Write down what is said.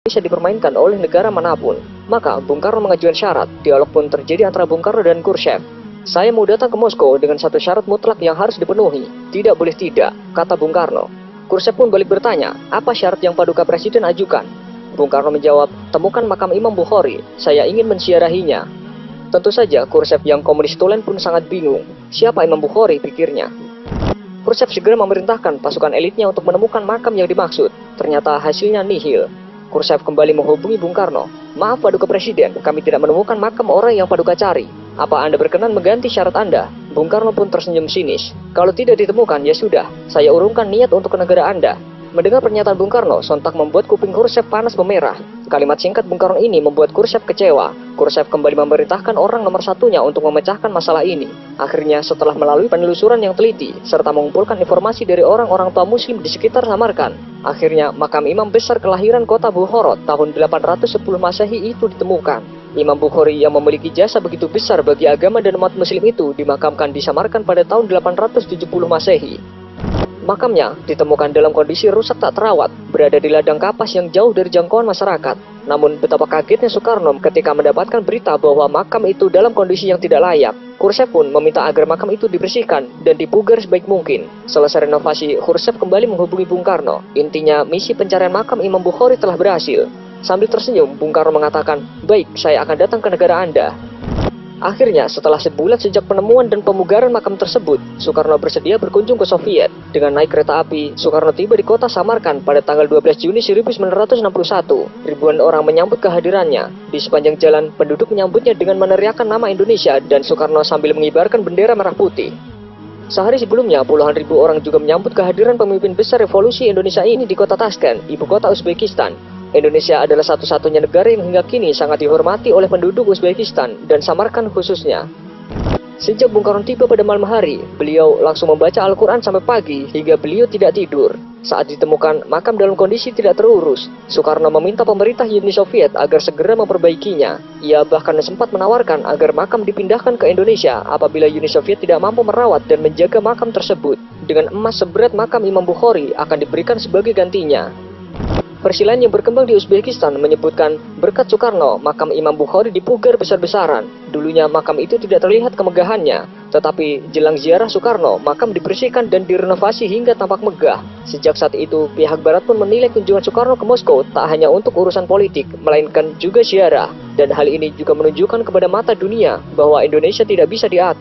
bisa dipermainkan oleh negara manapun. Maka Bung Karno mengajukan syarat. Dialog pun terjadi antara Bung Karno dan Khrushchev. Saya mau datang ke Moskow dengan satu syarat mutlak yang harus dipenuhi. Tidak boleh tidak, kata Bung Karno. Khrushchev pun balik bertanya, apa syarat yang Paduka Presiden ajukan? Bung Karno menjawab, temukan makam Imam Bukhari, saya ingin menziarahinya. Tentu saja Khrushchev yang komunis tulen pun sangat bingung. Siapa Imam Bukhari, pikirnya. Khrushchev segera memerintahkan pasukan elitnya untuk menemukan makam yang dimaksud. Ternyata hasilnya nihil. Khrushchev kembali menghubungi Bung Karno. Maaf Paduka Presiden, kami tidak menemukan makam orang yang Paduka cari. Apa Anda berkenan mengganti syarat Anda? Bung Karno pun tersenyum sinis. Kalau tidak ditemukan, ya sudah, saya urungkan niat untuk ke negara Anda. Mendengar pernyataan Bung Karno, sontak membuat kuping Khrushchev panas memerah. Kalimat singkat Bung Karno ini membuat Khrushchev kecewa. Khrushchev kembali memerintahkan orang nomor satunya untuk memecahkan masalah ini. Akhirnya, setelah melalui penelusuran yang teliti, serta mengumpulkan informasi dari orang-orang tua muslim di sekitar Samarkand, akhirnya makam imam besar kelahiran kota Bukhara tahun 810 Masehi itu ditemukan. Imam Bukhari yang memiliki jasa begitu besar bagi agama dan umat muslim itu dimakamkan di Samarkand pada tahun 870 Masehi. Makamnya ditemukan dalam kondisi rusak tak terawat, berada di ladang kapas yang jauh dari jangkauan masyarakat. Namun betapa kagetnya Soekarno ketika mendapatkan berita bahwa makam itu dalam kondisi yang tidak layak. Khrushchev pun meminta agar makam itu dibersihkan dan dipugar sebaik mungkin. Selesai renovasi, Khrushchev kembali menghubungi Bung Karno. Intinya, misi pencarian makam Imam Bukhari telah berhasil. Sambil tersenyum, Bung Karno mengatakan, baik, saya akan datang ke negara Anda. Akhirnya, setelah sebulan sejak penemuan dan pemugaran makam tersebut, Soekarno bersedia berkunjung ke Soviet. Dengan naik kereta api, Soekarno tiba di kota Samarkand pada tanggal 12 Juni 1961. Ribuan orang menyambut kehadirannya. Di sepanjang jalan, penduduk menyambutnya dengan meneriakkan nama Indonesia dan Soekarno sambil mengibarkan bendera merah putih. Sehari sebelumnya, puluhan ribu orang juga menyambut kehadiran pemimpin besar revolusi Indonesia ini di kota Tashkent, ibu kota Uzbekistan. Indonesia adalah satu-satunya negara yang hingga kini sangat dihormati oleh penduduk Uzbekistan dan Samarkand khususnya. Sejak Bung Karno tiba pada malam hari, beliau langsung membaca Al-Quran sampai pagi hingga beliau tidak tidur. Saat ditemukan makam dalam kondisi tidak terurus, Soekarno meminta pemerintah Uni Soviet agar segera memperbaikinya. Ia bahkan sempat menawarkan agar makam dipindahkan ke Indonesia apabila Uni Soviet tidak mampu merawat dan menjaga makam tersebut. Dengan emas seberat makam Imam Bukhari akan diberikan sebagai gantinya. Versi lain yang berkembang di Uzbekistan menyebutkan berkat Soekarno, makam Imam Bukhari dipugar besar-besaran. Dulunya makam itu tidak terlihat kemegahannya, tetapi jelang ziarah Soekarno, makam dibersihkan dan direnovasi hingga tampak megah. Sejak saat itu, pihak Barat pun menilai kunjungan Soekarno ke Moskow tak hanya untuk urusan politik, melainkan juga ziarah. Dan hal ini juga menunjukkan kepada mata dunia bahwa Indonesia tidak bisa diatur.